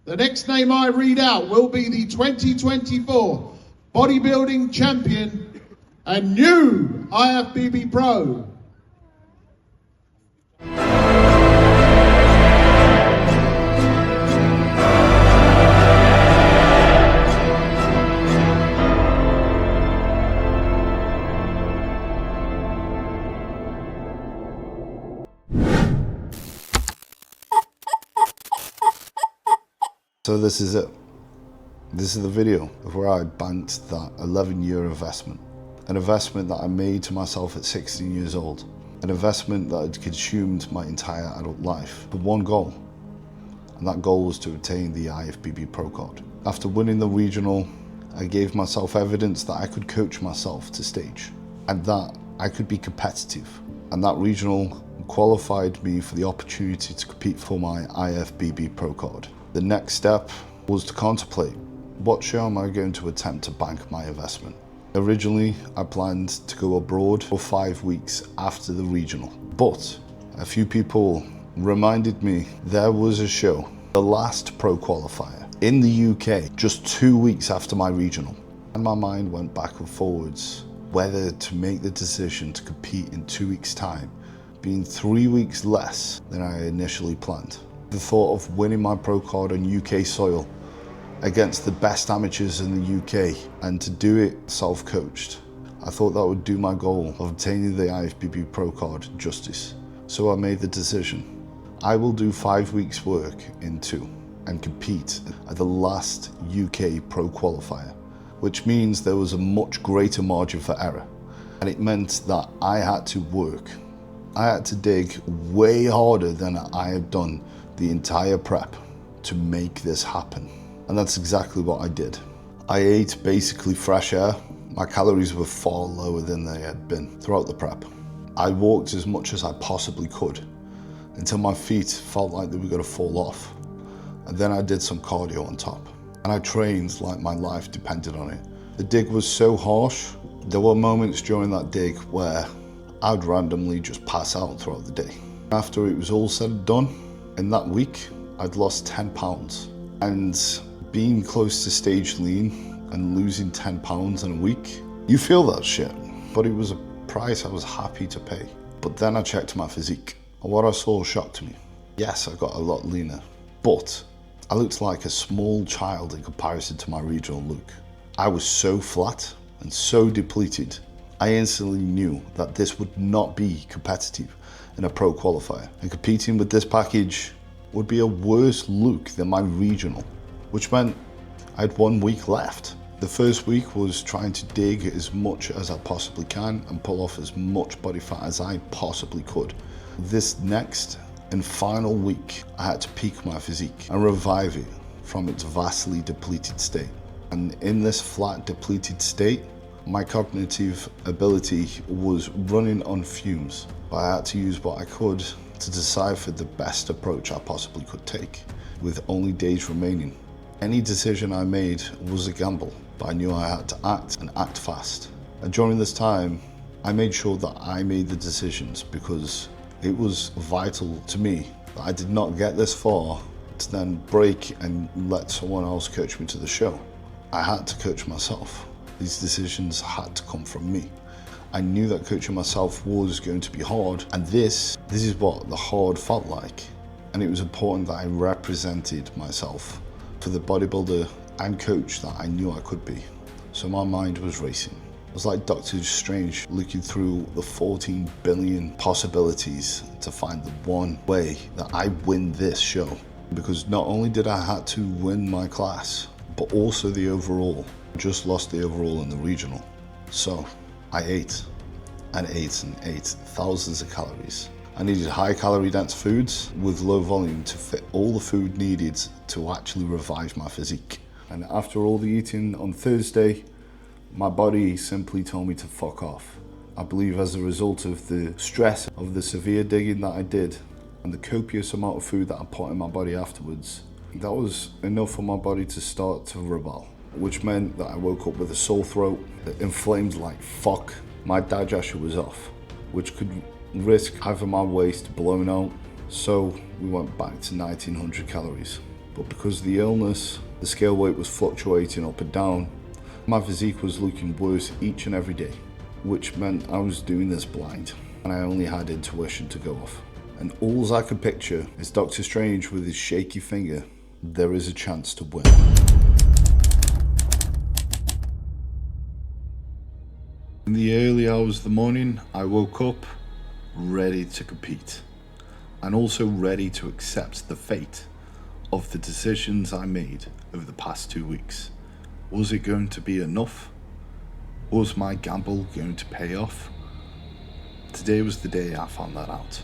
The next name I read out will be the 2024 bodybuilding champion and new Ifbb Pro. So this is it. This is the video of where I banked that 11-year investment. An investment that I made to myself at 16 years old. An investment that had consumed my entire adult life for one goal. And that goal was to obtain the Ifbb Pro card. After winning the regional, I gave myself evidence that I could coach myself to stage and that I could be competitive. And that regional qualified me for the opportunity to compete for my Ifbb Pro card. The next step was to contemplate, what show am I going to attempt to bank my investment? Originally, I planned to go abroad for 5 weeks after the regional, but a few people reminded me there was a show, the last pro qualifier, in the UK, just 2 weeks after my regional. And my mind went back and forwards, whether to make the decision to compete in 2 weeks' time, being 3 weeks less than I initially planned. The thought of winning my pro card on UK soil against the best amateurs in the UK and to do it self-coached, I thought that would do my goal of obtaining the Ifbb Pro card justice. So I made the decision. I will do 5 weeks work in 2 and compete at the last UK pro qualifier, which means there was a much greater margin for error. And it meant that I had to work. I had to dig way harder than I had done the entire prep to make this happen. And that's exactly what I did. I ate basically fresh air. My calories were far lower than they had been throughout the prep. I walked as much as I possibly could until my feet felt like they were gonna fall off. And then I did some cardio on top. And I trained like my life depended on it. The dig was so harsh. There were moments during that dig where I'd randomly just pass out throughout the day. After it was all said and done, in that week, I'd lost 10 pounds. And being close to stage lean and losing 10 pounds in a week, you feel that shit. But it was a price I was happy to pay. But then I checked my physique, and what I saw shocked me. Yes, I got a lot leaner, but I looked like a small child in comparison to my regional look. I was so flat and so depleted. I instantly knew that this would not be competitive in a pro qualifier, and competing with this package would be a worse look than my regional, which meant I had 1 week left. The first week was trying to dig as much as I possibly can and pull off as much body fat as I possibly could. This next and final week, I had to peak my physique and revive it from its vastly depleted state. And in this flat, depleted state, my cognitive ability was running on fumes. But I had to use what I could to decipher the best approach I possibly could take, with only days remaining. Any decision I made was a gamble, but I knew I had to act and act fast. And during this time, I made sure that I made the decisions because it was vital to me that I did not get this far to then break and let someone else coach me to the show. I had to coach myself. These decisions had to come from me. I knew that coaching myself was going to be hard, and this is what the hard felt like. And it was important that I represented myself for the bodybuilder and coach that I knew I could be. So my mind was racing. It was like Dr. Strange looking through the 14 billion possibilities to find the one way that I win this show. Because not only did I have to win my class, but also the overall. I just lost the overall in the regional. So I ate and ate and ate thousands of calories. I needed high calorie dense foods with low volume to fit all the food needed to actually revive my physique. And after all the eating on Thursday, my body simply told me to fuck off. I believe as a result of the stress of the severe digging that I did and the copious amount of food that I put in my body afterwards, that was enough for my body to start to rebel, which meant that I woke up with a sore throat, inflamed like fuck. My digestion was off, which could risk having my waist blown out. So we went back to 1900 calories. but because of the illness, the scale weight was fluctuating up and down. My physique was looking worse each and every day, which meant I was doing this blind, and I only had intuition to go off. And all I could picture is Doctor Strange with his shaky finger. There is a chance to win. In the early hours of the morning, I woke up ready to compete, and also ready to accept the fate of the decisions I made over the past 2 weeks. Was it going to be enough? Was my gamble going to pay off? Today was the day I found that out.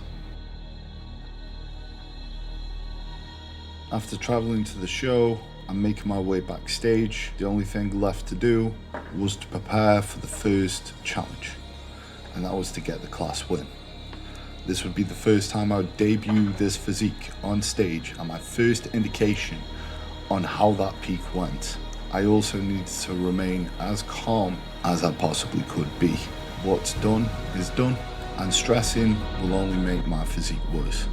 After traveling to the show and making my way backstage, the only thing left to do was to prepare for the first challenge, and that was to get the class win. This would be the first time I would debut this physique on stage, and my first indication on how that peak went. I also needed to remain as calm as I possibly could be. What's done is done, and stressing will only make my physique worse.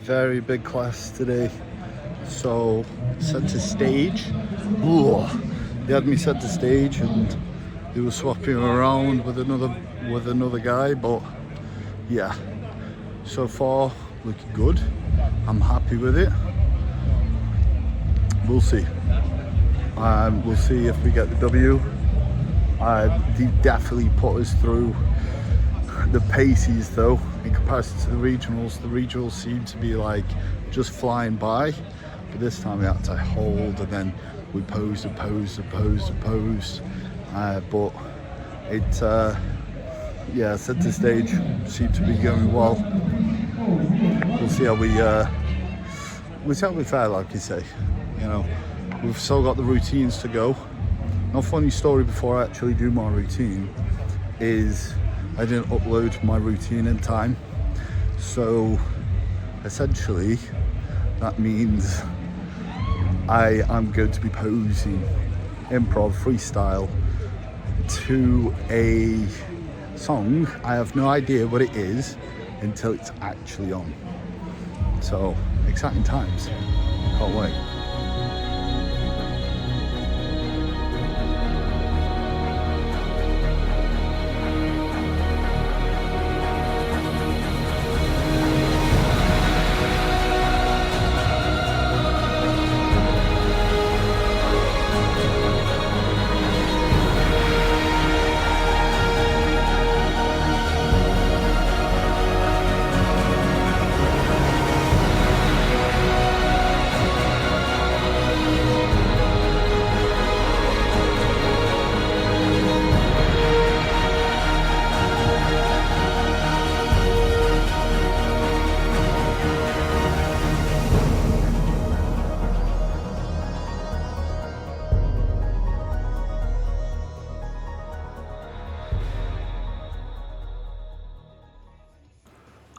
Very big class today, so center stage. Ooh, they had me center stage, and they were swapping around with another guy. But yeah, so far looking good. I'm happy with it. We'll see. We'll see if we get the W. They definitely put us through the paces though. In comparison to the regionals seem to be like just flying by, but this time we had to hold, and then we posed and posed and posed and posed, but it yeah, center stage seemed to be going well. We'll see how we fare, like you say. You know, we've still got the routines to go. Now, funny story before I actually do my routine is I didn't upload my routine in time, so essentially that means I am going to be posing improv freestyle to a song. I have no idea what it is until it's actually on, so exciting times, can't wait.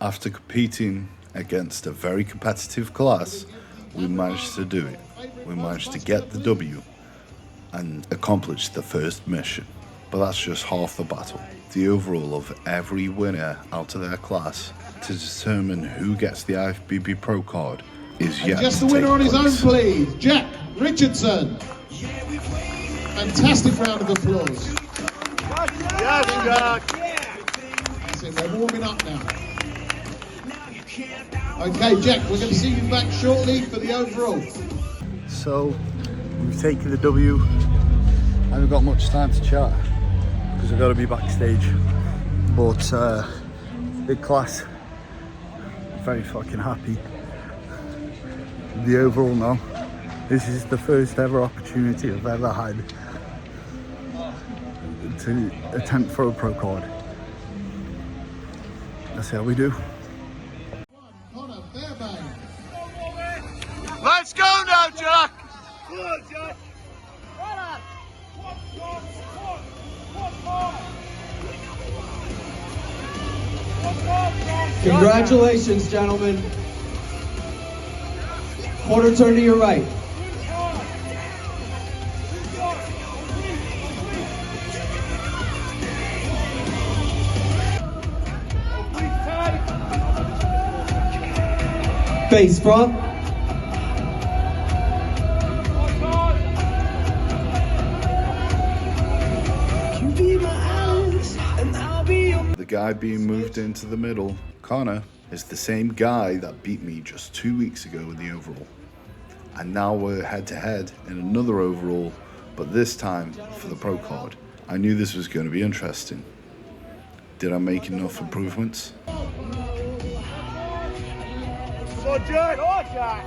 After competing against a very competitive class, we managed to do it. We managed to get the W and accomplish the first mission. But that's just half the battle. The overall of every winner out of their class to determine who gets the Ifbb Pro card is yet just to the winner take on his own, place. please, Jack Richardson. Fantastic round of applause. Yes, Jack. That's it, we're warming up now. Okay, Jack, we're going to see you back shortly for the overall. So, we've taken the W. I haven't got much time to chat because I've got to be backstage. But, big class. Very fucking happy. The overall now. This is the first ever opportunity I've ever had to attempt for a pro card. Let's see how we do. Let's go now, Jack. Come on, Jack. Congratulations, gentlemen. Quarter turn to your right. Face front. The guy being moved into the middle, Connor, is the same guy that beat me just 2 weeks ago in the overall. And now we're head to head in another overall, but this time for the pro card. I knew this was going to be interesting. Did I make enough improvements? Go, Jack! Go, Jack!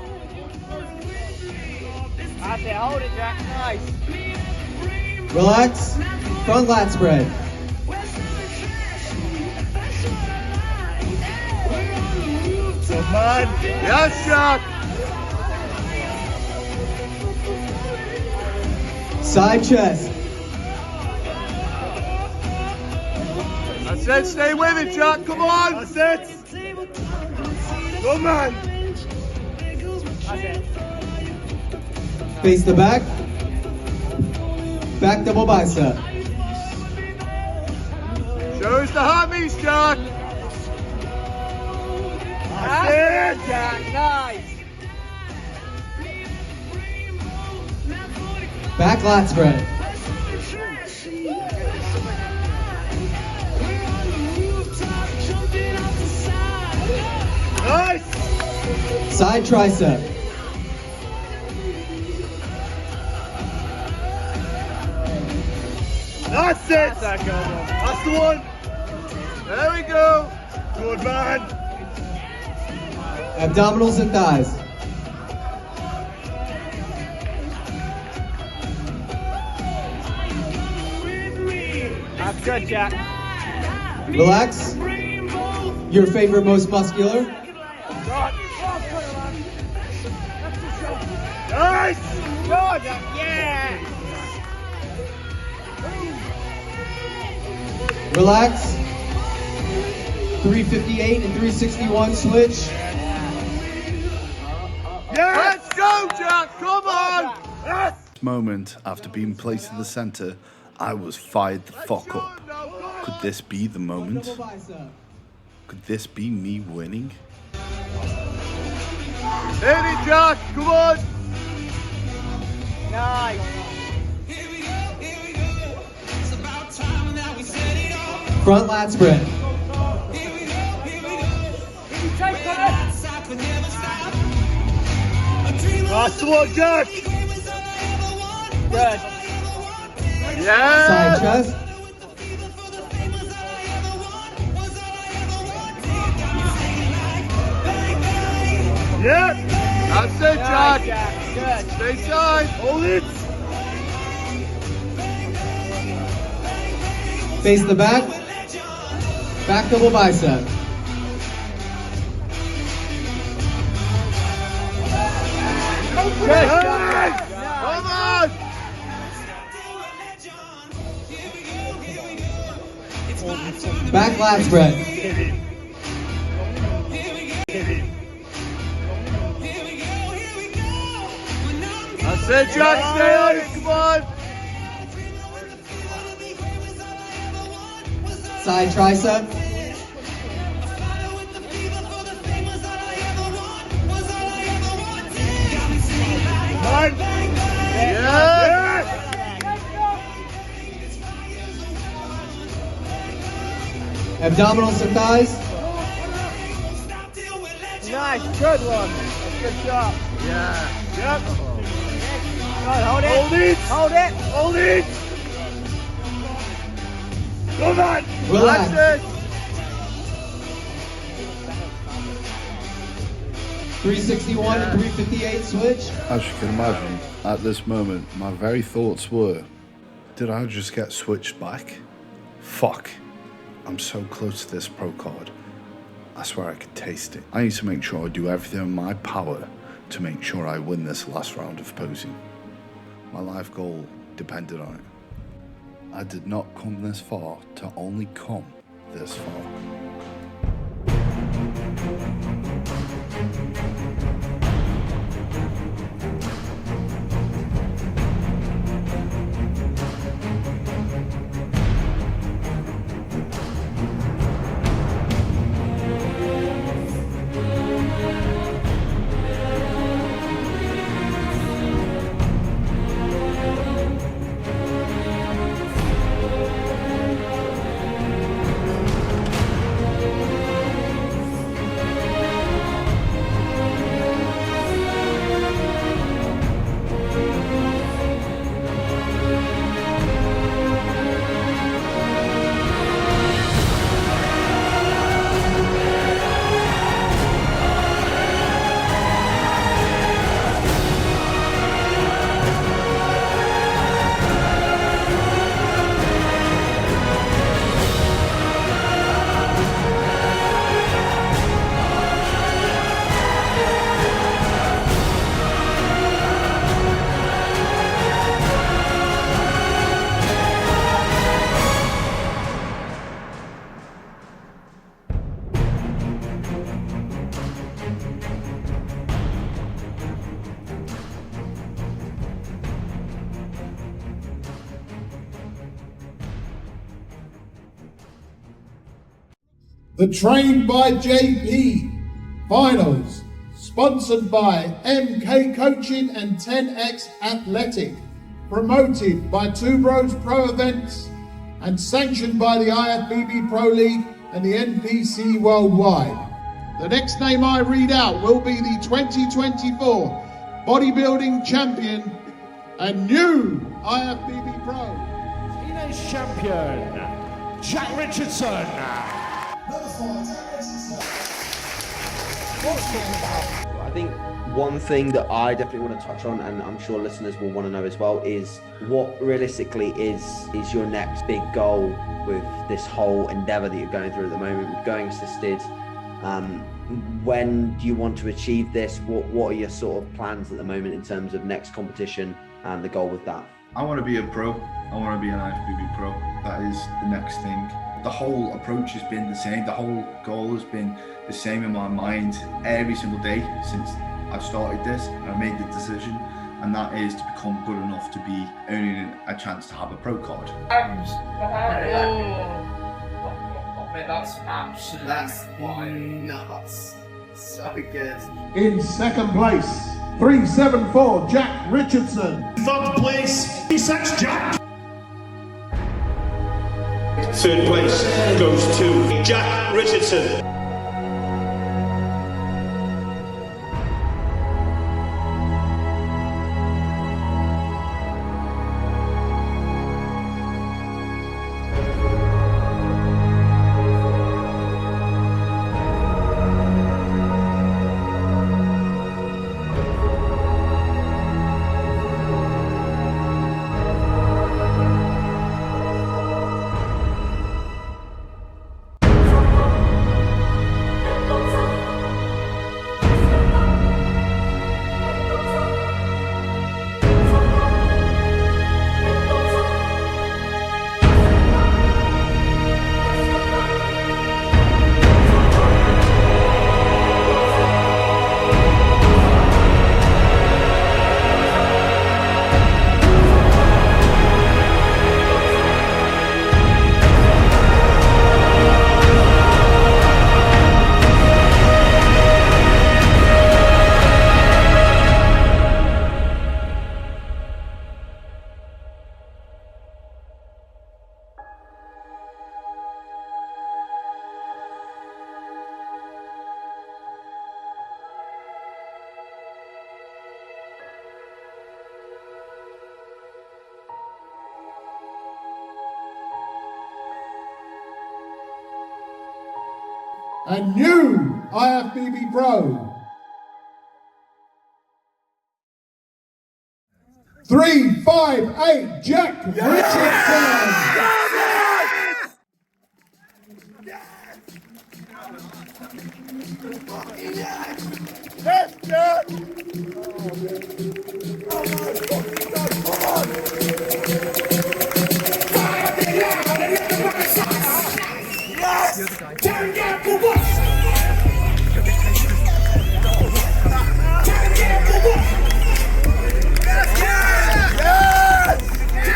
That's it, hold it, Jack. Nice. Relax. Front lat spread. Come on. Yes, Jack! Side chest. That's it, stay with it, Jack. Come on. That's it. Go, man. That's it. Face the back. Back double bicep. Show us the hammies, Jack. That's it, Jack. Nice. Back lat spread. Nice. Side tricep. That's it. That's the one. There we go. Good man. Abdominals and thighs. That's good, Jack. Relax. Your favorite, most muscular. Nice. Good, Jack. Yeah. Relax. 358 and 361 switch. Yeah. Let's go, Jack. Come on. Yes. Moment after being placed in the center, I was fired the fuck up. Could this be the moment? Double bicep. Could this be me winning? Hit it, Jack. Come on. Nice. Front lat spread. That's the one, Jack. Good. Yeah. Side chest. Yeah. That's it, Jack. Good. Stay side. Hold it. Face the back. Back double bicep. Good. Come on. Back lat spread. That's it, Jack. Stay on it. Come on. Side tricep. Come on. Yeah. Abdominals and thighs. Nice. Good one. Good job. Yeah. Yep. Good. Hold it. Hold it. Hold it. Hold it. Come on. Relax. That's it. 361 and 358 switch. As you can imagine, at this moment, my very thoughts were, did I just get switched back? Fuck. I'm so close to this pro card. I swear I could taste it. I need to make sure I do everything in my power to make sure I win this last round of posing. My life goal depended on it. I did not come this far to only come this far. The Trained by JP Finals, sponsored by MK Coaching and 10X Athletic, promoted by Two Bros Pro Events and sanctioned by the IFBB Pro League and the NPC Worldwide. The next name I read out will be the 2024 Bodybuilding Champion and new IFBB Pro. Teenage Champion, Jack Richardson. I think one thing that I definitely want to touch on, and I'm sure listeners will want to know as well, is what realistically is your next big goal with this whole endeavor that you're going through at the moment, with going assisted. When do you want to achieve this? What are your sort of plans at the moment in terms of next competition and the goal with that? I want to be a pro. I want to be an IFBB pro. That is the next thing. The whole approach has been the same. The whole goal has been the same in my mind every single day since I've started this. I made the decision, and that is to become good enough to be earning a chance to have a pro card. That's absolutely nuts. So good. In second place, 374 Jack Richardson. Third place, Sex Jack. Third place goes to Jack Richardson. A new IFBB Pro. 358 Jack Richardson.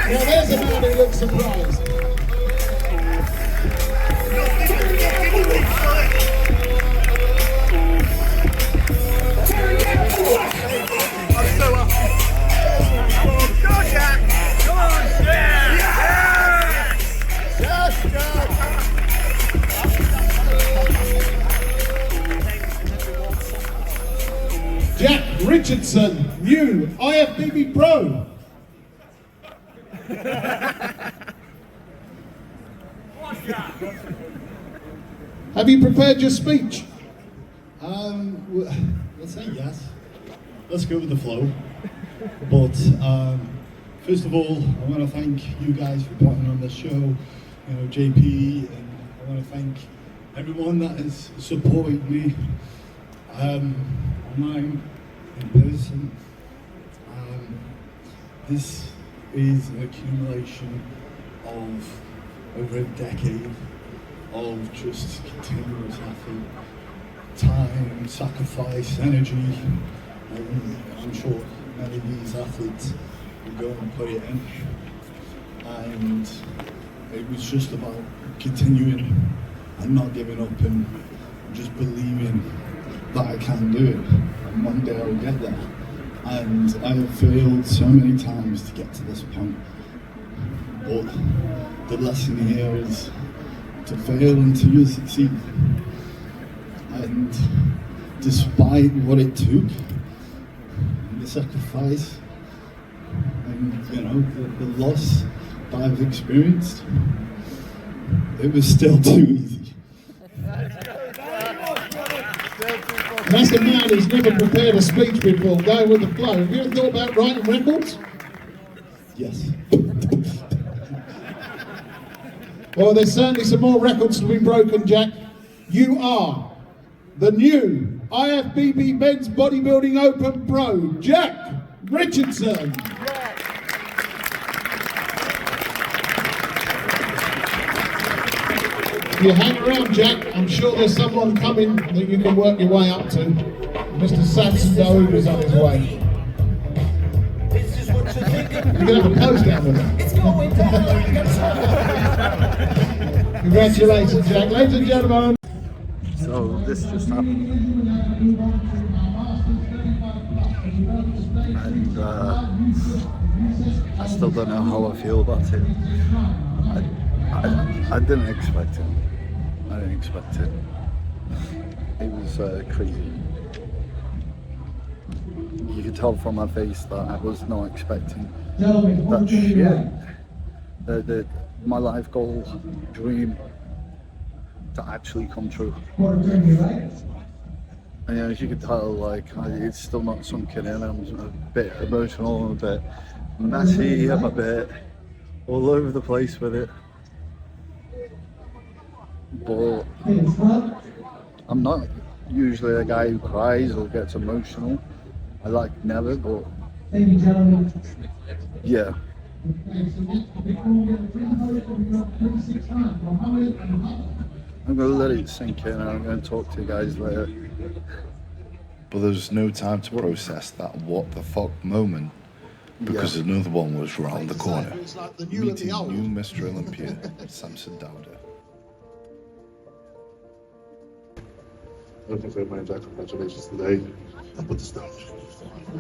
Now there's a man who looks surprised. Jack Richardson, new IFBB Pro. Have you prepared your speech? Let's say yes. Let's go with the flow. But first of all, I want to thank you guys for putting on this show. You know, JP, and I want to thank everyone that has supported me online, in person. This is an accumulation of over a decade of just continuous effort, time, sacrifice, energy, and I'm sure many of these athletes will go and put it in. And it was just about continuing and not giving up and just believing that I can do it, and one day I'll get there. And I have failed so many times to get to this point, but the lesson here is to fail until you succeed. And despite what it took, the sacrifice, and the loss that I've experienced, it was still too easy. That's a man who's never prepared a speech before, going with the flow. Have you ever thought about writing records? Yes. Well, there's certainly some more records to be broken, Jack. You are the new Ifbb Men's Bodybuilding Open Pro, Jack Richardson. If you hang around, Jack, I'm sure there's someone coming that you can work your way up to. Mr. Samson Daoud is on his way. You're going to have a pose down with him. Congratulations, Jack. Ladies and gentlemen. So this just happened. And I still don't know how I feel about it. I didn't expect it. I didn't expect it. It was crazy. You could tell from my face that I was not expecting that shit. My life goal, dream, to actually come true. And as you can tell, like, it's still not sunken in. I'm a bit emotional, I'm a bit messy, I'm a bit all over the place with it. But I'm not usually a guy who cries or gets emotional. I like never, but yeah. I'm gonna let it sink in and I'm gonna talk to you guys later. But there was no time to process that what the fuck moment, because another one was round the corner. Meeting new Mr. Olympia, Samson Daoud. Looking for my Jack, congratulations today. Put the stuff.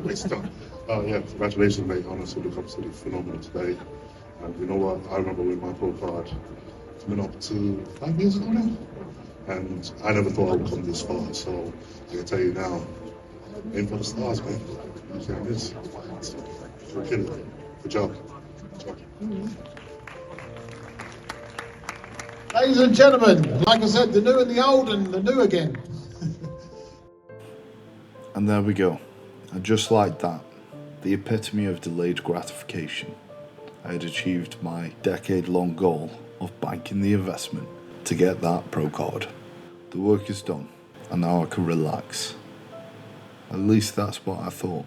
Great stuff. Yeah, congratulations, mate. Honestly, look absolutely phenomenal today. And you know what? I remember with my pro card coming up to 5 years ago now. And I never thought I would come this far. So I can tell you now, aim for the stars, man. You know what this? We're killing it. Good job. Good job. Ladies and gentlemen, like I said, the new and the old and the new again. And there we go. And just like that, the epitome of delayed gratification, I had achieved my decade-long goal of banking the investment to get that pro card. The work is done, and now I can relax. At least that's what I thought.